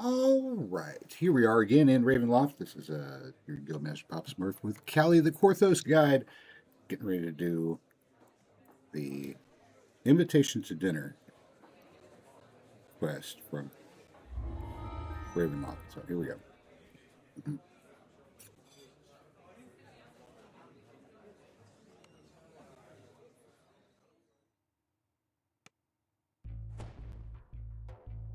All right, here we are again in Ravenloft. This is your Guildmaster Papa Smurf with Callie the Korthos Guide, getting ready to do the invitation to dinner quest from Ravenloft. So here we go.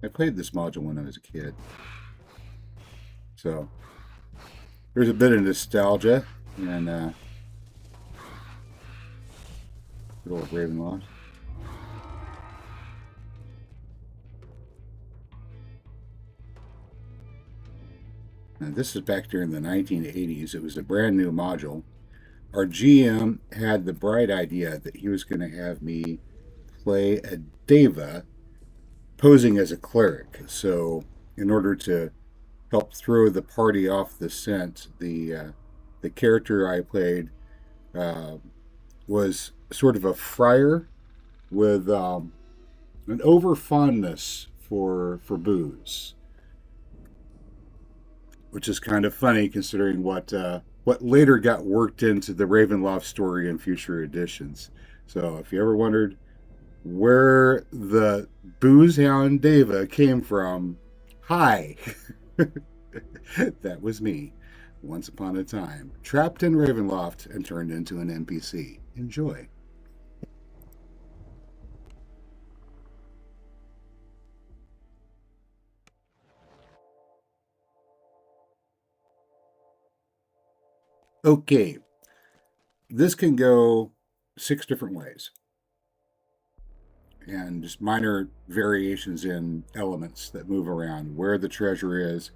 I played this module when I was a kid, so there's a bit of nostalgia and good old Ravenloft. Now, this is back during the 1980s. It was a brand new module. Our GM had the bright idea that he was going to have me play a Deva posing as a cleric. So, in order to help throw the party off the scent, the character I played was sort of a friar with an over fondness for booze, which is kind of funny considering what later got worked into the Ravenloft story in future editions. So if you ever wondered where the booze hound Deva came from, hi, that was me. Once upon a time, trapped in Ravenloft and turned into an NPC. Enjoy. Okay, this can go 6 different ways, and just minor variations in elements that move around where the treasure is,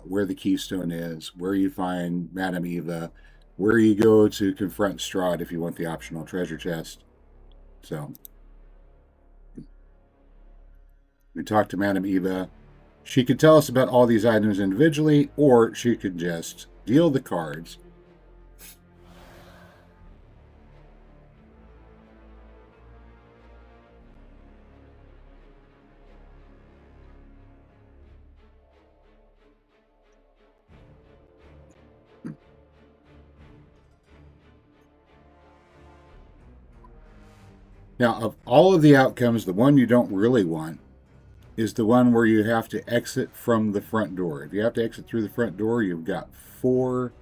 where the keystone is, where you find Madame Eva, where you go to confront Strahd if you want the optional treasure chest. So we talked to Madame Eva. She could tell us about all these items individually, or she could just deal the cards. Now, of all of the outcomes, the one you don't really want is the one where you have to exit from the front door. If you have to exit through the front door, you've got 4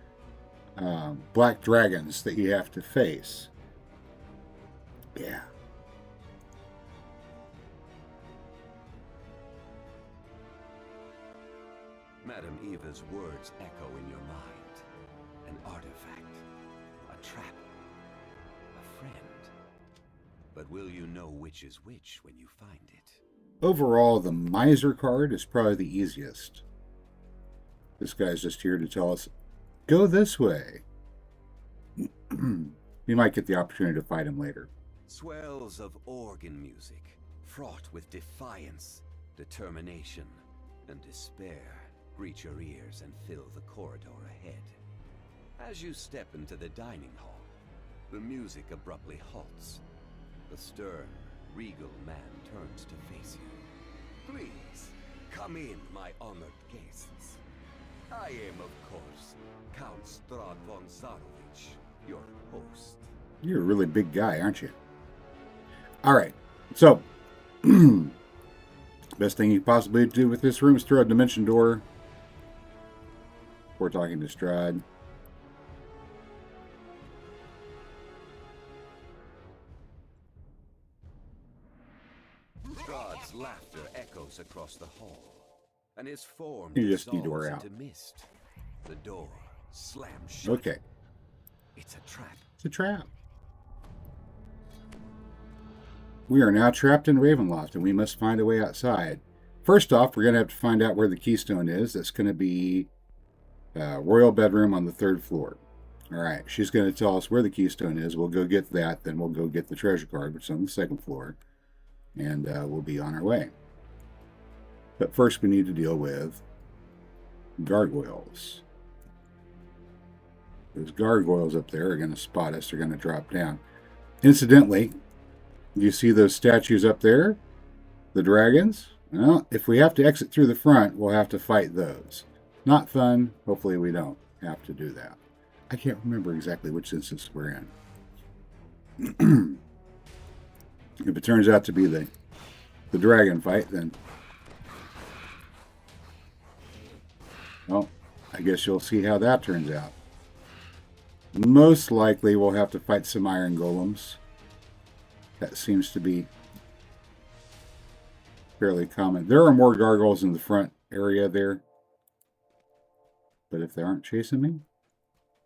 black dragons that you have to face. Yeah. Madame Eva's words echo in your mind. An artifact, a trap, a friend. But will you know which is which when you find it? Overall, the Miser card is probably the easiest. This guy's just here to tell us, go this way. We might get the opportunity to fight him later. Swells of organ music, fraught with defiance, determination, and despair, reach your ears and fill the corridor ahead. As you step into the dining hall, the music abruptly halts. The stern, regal man turns to face you. Please, come in, my honored guests. I am, of course, Count Strahd von Zarovich, your host. You're a really big guy, aren't you? All right, so best thing you possibly do with this room is throw a dimension door. We're talking to Strahd. Strahd's laughter echoes across the hall, and his form You just need to dissolves wear out. into mist. The door slams shut. Okay, It's a trap. it's a trap. We are now trapped in Ravenloft, and we must find a way outside. First off, we're going to have to find out where the keystone is. That's going to be royal bedroom on the 3rd floor. All right, she's going to tell us where the keystone is. We'll go get that, then we'll go get the treasure card, which is on the 2nd floor, and we'll be on our way. But first, we need to deal with gargoyles. Those gargoyles up there are going to spot us. They're going to drop down. Incidentally, you see those statues up there? The dragons? Well, if we have to exit through the front, we'll have to fight those. Not fun. Hopefully we don't have to do that. I can't remember exactly which instance we're in. If it turns out to be the dragon fight, then... well, I guess you'll see how that turns out. Most likely we'll have to fight some iron golems. That seems to be fairly common. There are more gargoyles in the front area there. But if they aren't chasing me,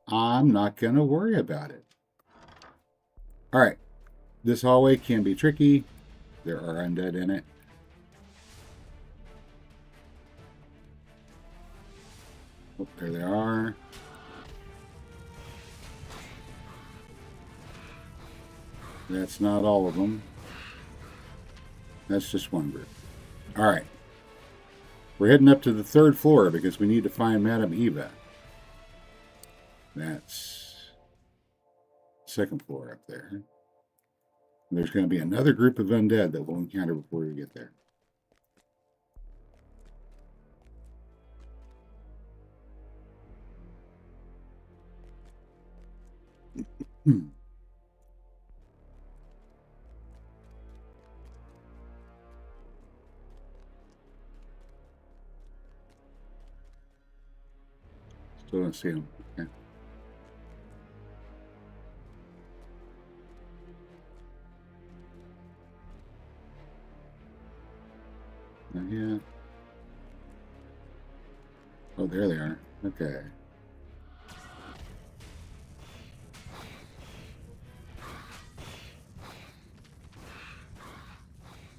I'm not going to worry about it. Alright. This hallway can be tricky. There are undead in it. Oh, there they are. That's not all of them. That's just one group. Alright. We're heading up to the 3rd floor because we need to find Madame Eva. That's 2nd floor up there. And there's going to be another group of undead that we'll encounter before we get there. Still don't see them. Okay. Not yet. Oh, there they are. Okay.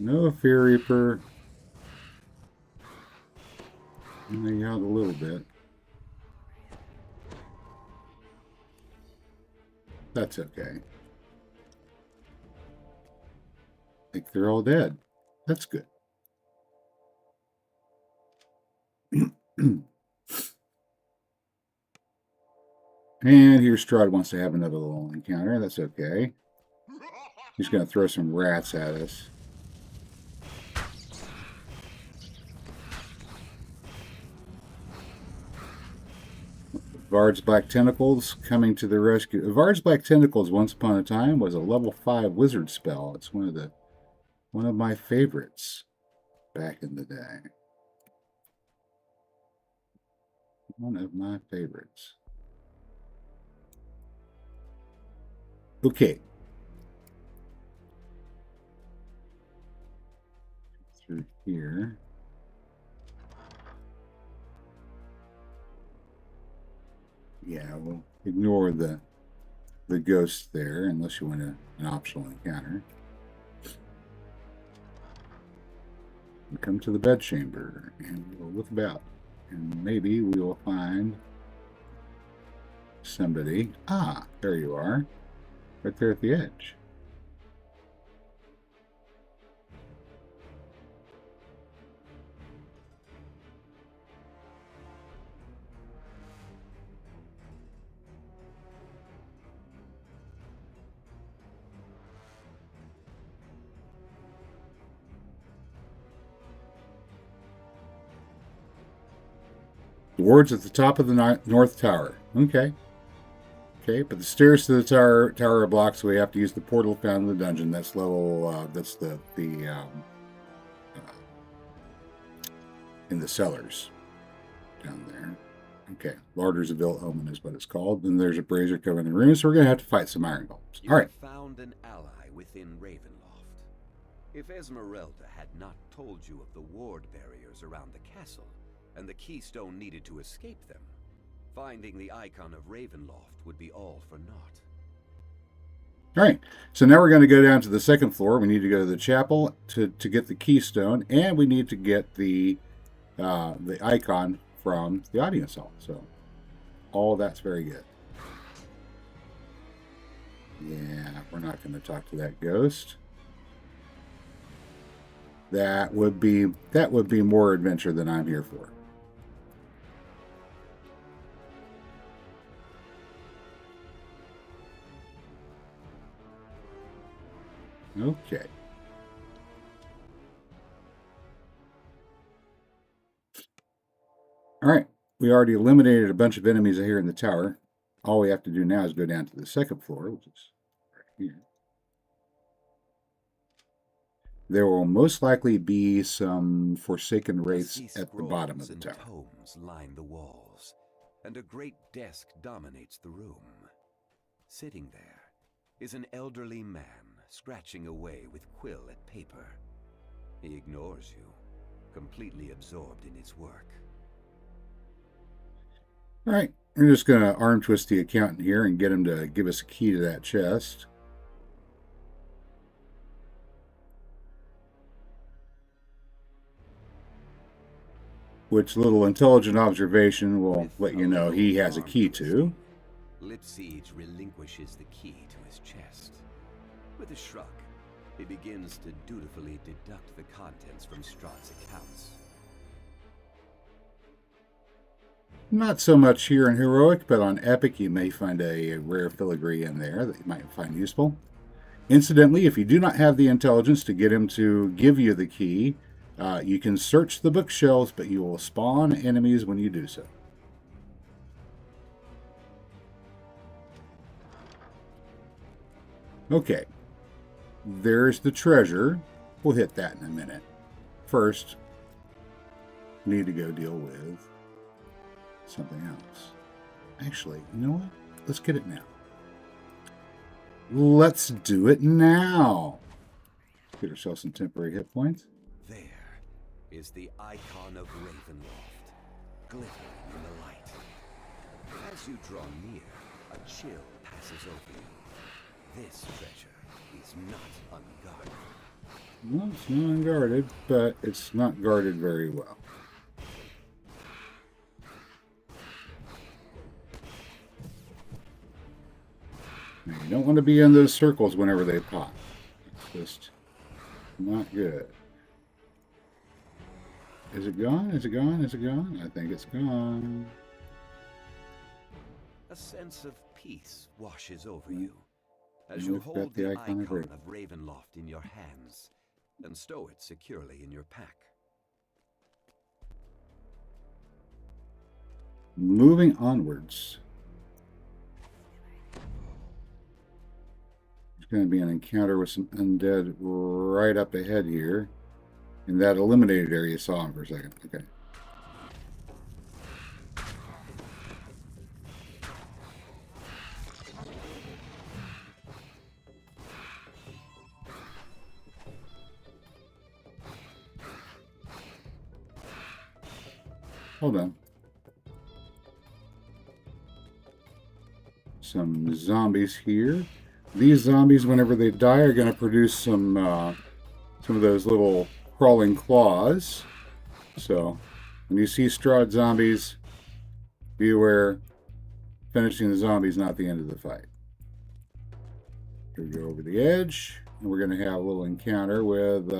No Fear Reaper. Only out a little bit. That's okay. I think they're all dead. That's good. And here Strahd wants to have another little encounter. That's okay. He's going to throw some rats at us. Vard's Black Tentacles coming to the rescue. Vard's Black Tentacles, once upon a time, was a level 5 wizard spell. It's one of my favorites back in the day. One of my favorites. Okay. Through here. Yeah, we'll ignore the ghost there unless you want an optional encounter. We come to the bedchamber and we'll look about. And maybe we will find somebody. Ah, there you are. Right there at the edge. The wards at the top of the north tower. Okay. Okay, but the stairs to the tower are blocked, so we have to use the portal found in the dungeon. That's level. That's in the cellars down there. Okay, Larders of Ill Omen is what it's called. Then there's a brazier covering the room, so we're gonna have to fight some iron golems. All right. You found an ally within Ravenloft. If Esmeralda had not told you of the ward barriers around the castle, and the keystone needed to escape them, finding the icon of Ravenloft would be all for naught. All right, so now we're going to go down to the 2nd floor. We need to go to the chapel to get the keystone, and we need to get the icon from the audience hall. So all that's very good. Yeah, we're not going to talk to that ghost. That would be more adventure than I'm here for. Okay. All right, we already eliminated a bunch of enemies here in the tower. All we have to do now is go down to the second floor, which is right here. There will most likely be some forsaken wraiths at the bottom of the tower. Tomes line the walls, and a great desk dominates the room. Sitting there is an elderly man scratching away with quill at paper. He ignores you, completely absorbed in his work. All right, we're just going to arm twist the accountant here and get him to give us a key to that chest. Which little intelligent observation will let you know he has a key to. Lipsiege relinquishes the key to his chest. With a shrug, he begins to dutifully deduct the contents from Strahd's accounts. Not so much here in Heroic, but on Epic you may find a rare filigree in there that you might find useful. Incidentally, if you do not have the intelligence to get him to give you the key, you can search the bookshelves, but you will spawn enemies when you do so. Okay, there's the treasure. We'll hit that in a minute. First, we need to go deal with something else. Actually, you know what? Let's get it now. Let's do it now. Get ourselves some temporary hit points. There is the icon of Ravenloft, glittering in the light. As you draw near, a chill passes over you. This treasure is not unguarded. Well, it's not unguarded, but it's not guarded very well. Now, you don't want to be in those circles whenever they pop. It's just not good. Is it gone? Is it gone? Is it gone? I think it's gone. A sense of peace washes over you as you hold the icon of Ravenloft in your hands and stow it securely in your pack. Moving onwards. There's going to be an encounter with some undead right up ahead here. In that eliminated area, you saw him for a second. Okay. Hold on. Some zombies here. These zombies, whenever they die, are going to produce some of those little crawling claws. So, when you see Strahd zombies, be aware, finishing the zombie is not the end of the fight. Here we go over the edge, and we're going to have a little encounter with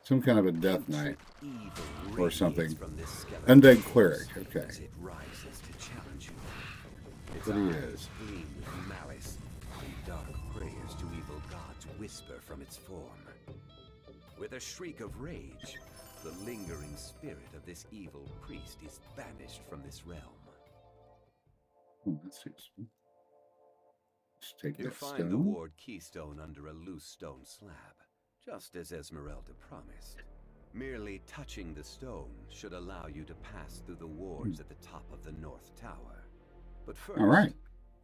some kind of a death knight or something. Undead cleric, okay. What he is. Malice, and dark prayers to evil gods whisper from its form. With a shriek of rage, the lingering spirit of this evil priest is banished from this realm. Oh, that's useful. Let's take You that find stone. the ward keystone under a loose stone slab, just as Esmeralda promised. Merely touching the stone should allow you to pass through the wards at the top of the North Tower. But first, All right.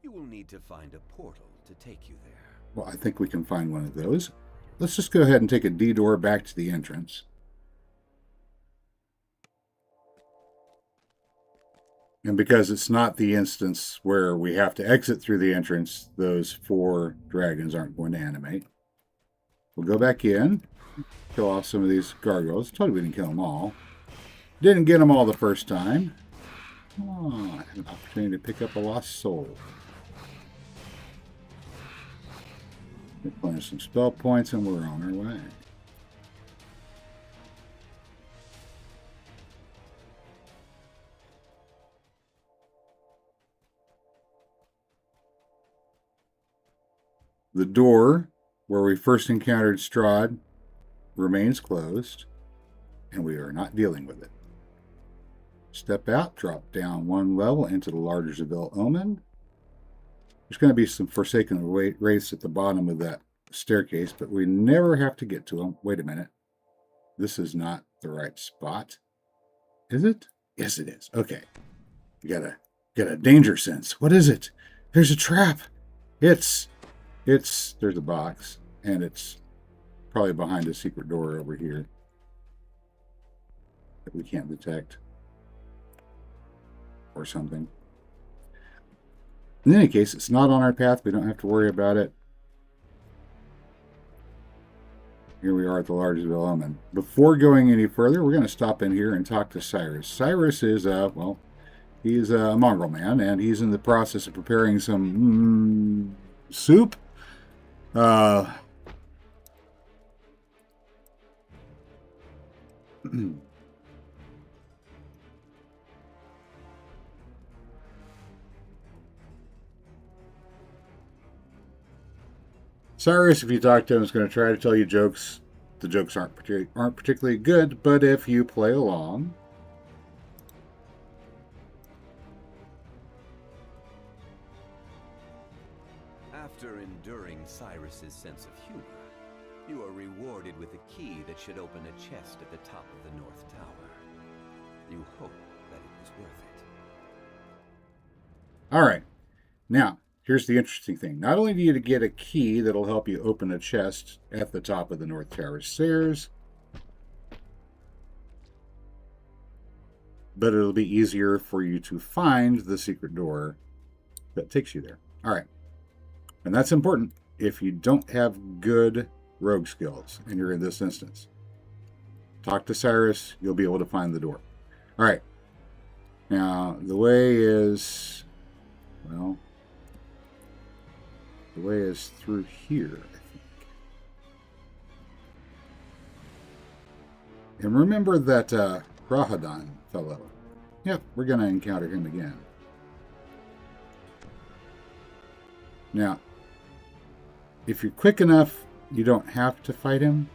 you will need to find a portal to take you there. Well, I think we can find one of those. Let's just go ahead and take a detour back to the entrance. And because it's not the instance where we have to exit through the entrance, those 4 dragons aren't going to animate. We'll go back in, kill off some of these gargoyles. Told you we didn't kill them all. Didn't get them all the first time. Oh, I had an opportunity to pick up a lost soul. Replenish some spell points and we're on our way. The door where we first encountered Strahd remains closed, and we are not dealing with it. Step out, drop down one level into the larger Seville Omen. There's going to be some Forsaken Wraiths at the bottom of that staircase, but we never have to get to them. Wait a minute. This is not the right spot. Is it? Yes, it is. Okay. You got a danger sense. What is it? There's a trap. There's a box, and it's probably behind a secret door over here that we can't detect or something. In any case, it's not on our path. We don't have to worry about it. Here we are at the large development. Before going any further, we're going to stop in here and talk to Cyrus. Cyrus is, well, he's a mongrel man, and he's in the process of preparing some soup. Cyrus, if you talk to him, is going to try to tell you jokes. The jokes aren't particularly good, but if you play along, after enduring Cyrus's sense of humor, you are rewarded with a key that should open a chest at the top of the North Tower. You hope that it was worth it. All right. Now, here's the interesting thing. Not only do you get a key that'll help you open a chest at the top of the North Tower stairs, but it'll be easier for you to find the secret door that takes you there. All right. And that's important if you don't have good rogue skills and you're in this instance. Talk to Cyrus, you'll be able to find the door. All right. Now, the way is, well, the way is through here, I think. And remember that Rahadon fellow. Yep, we're going to encounter him again. Now, if you're quick enough, you don't have to fight him.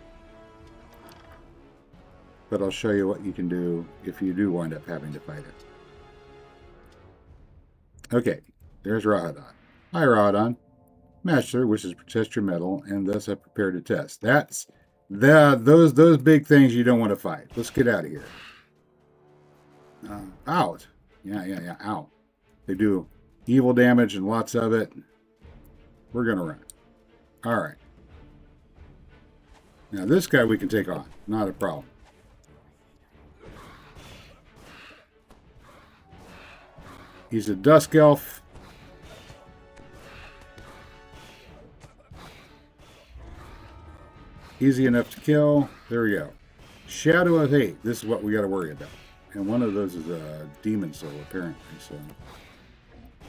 But I'll show you what you can do if you do wind up having to fight it. Okay, there's Rahadon. Hi, Rahadon. Master wishes to test your metal, and thus I prepared to test. That's those big things you don't want to fight. Let's get out of here. Out. Yeah. Ow. They do evil damage and lots of it. We're gonna run. All right. Now this guy we can take on. Not a problem. He's a Dusk Elf. Easy enough to kill. There we go. Shadow of Hate. This is what we got to worry about. And one of those is a demon soul, apparently. So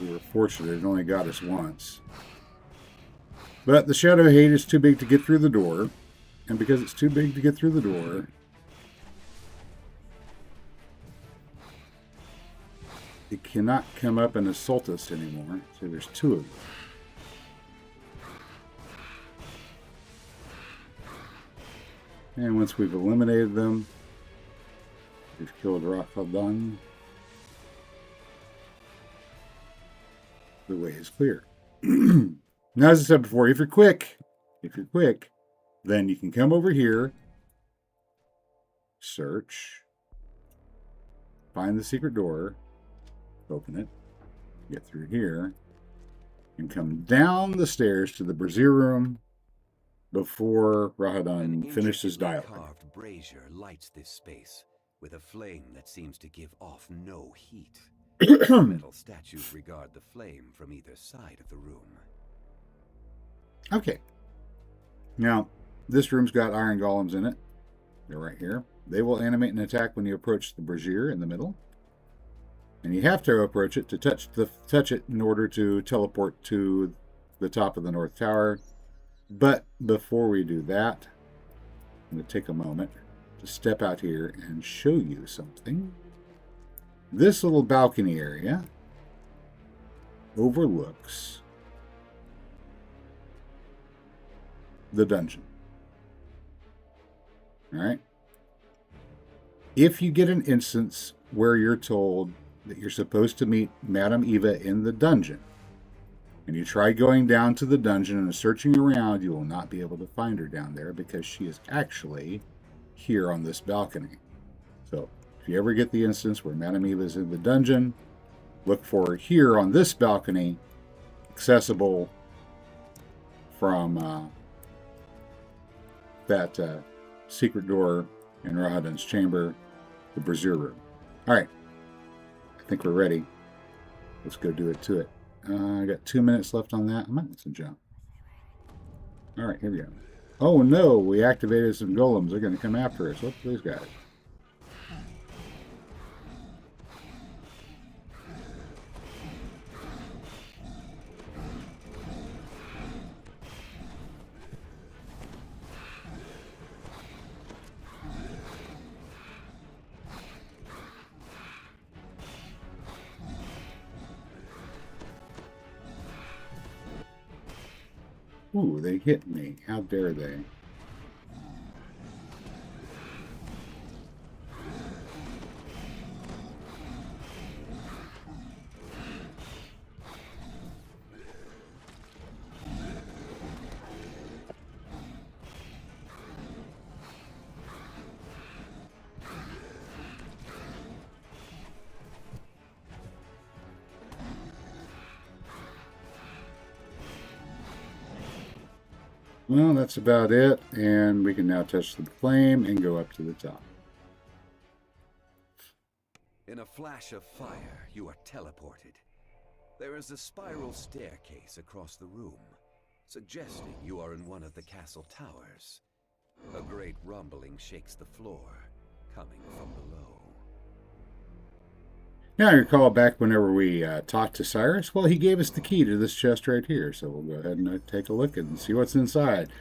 we were fortunate it only got us once. But the Shadow of Hate is too big to get through the door. And because it's too big to get through the door, it cannot come up and assault us anymore. So there's two of them. And once we've eliminated them, we've killed Rahadon. The way is clear. Now, as I said before, if you're quick, then you can come over here, search, find the secret door, open it, get through here, and come down the stairs to the brazier room before Rahadon finishes dialogue. Carved brazier lights this space with a flame that seems to give off no heat. Metal statues regard the flame from either side of the room. Okay. Now, this room's got iron golems in it. They're right here. They will animate an attack when you approach the brazier in the middle. And you have to approach it to touch it in order to teleport to the top of the North Tower. But before we do that, I'm going to take a moment to step out here and show you something. This little balcony area overlooks the dungeon. All right. If you get an instance where you're told that you're supposed to meet Madame Eva in the dungeon, and you try going down to the dungeon and searching around, you will not be able to find her down there because she is actually here on this balcony. So if you ever get the instance where Madame Eva is in the dungeon, look for her here on this balcony, accessible from that secret door in Rahadin's chamber, the Brazier room. All right, I think we're ready. Let's go do it to it. I got 2 minutes left on that. I might want some jump. All right, here we go. Oh no, we activated some golems. They're going to come after us. Look at these guys. Ooh, they hit me. How dare they? Well, that's about it, and we can now touch the flame and go up to the top. In a flash of fire, you are teleported. There is a spiral staircase across the room, suggesting you are in one of the castle towers. A great rumbling shakes the floor, coming from below. Now, I recall back whenever we talked to Cyrus, well, he gave us the key to this chest right here, so we'll go ahead and take a look and see what's inside.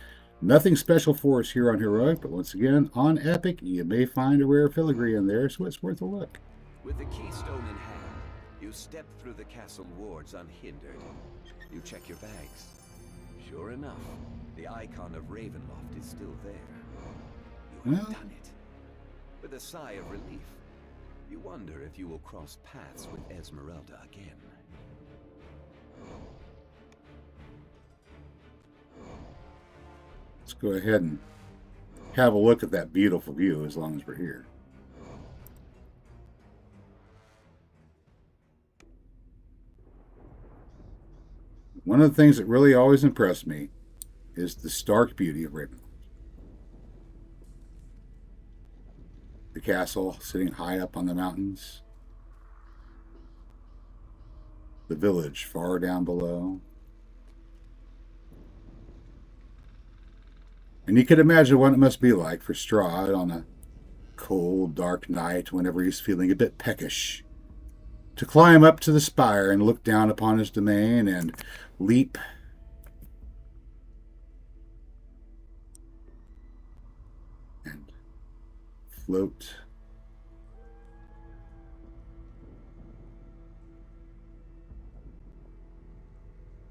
Nothing special for us here on Heroic, but once again, on Epic, you may find a rare filigree in there, so it's worth a look. With the keystone in hand, you step through the castle wards unhindered. You check your bags. Sure enough, the icon of Ravenloft is still there. You have done it. With a sigh of relief, you wonder if you will cross paths with Esmeralda again. Let's go ahead and have a look at that beautiful view as long as we're here. One of the things that really always impressed me is the stark beauty of Ravenloft. The castle sitting high up on the mountains. The village far down below. And you can imagine what it must be like for Strahd on a cold, dark night whenever he's feeling a bit peckish, to climb up to the spire and look down upon his domain and leap and float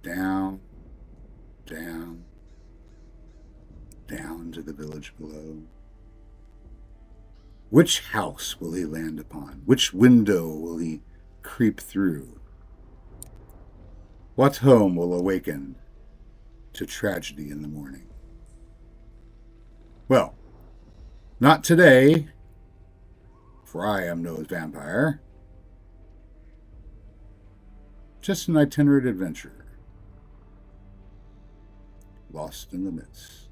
down, down, down to the village below. Which house will he land upon? Which window will he creep through? What home will awaken to tragedy in the morning? Well, not today, for I am no vampire. Just an itinerant adventurer, lost in the midst.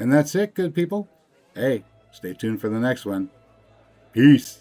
And that's it, good people. Hey, stay tuned for the next one. Peace.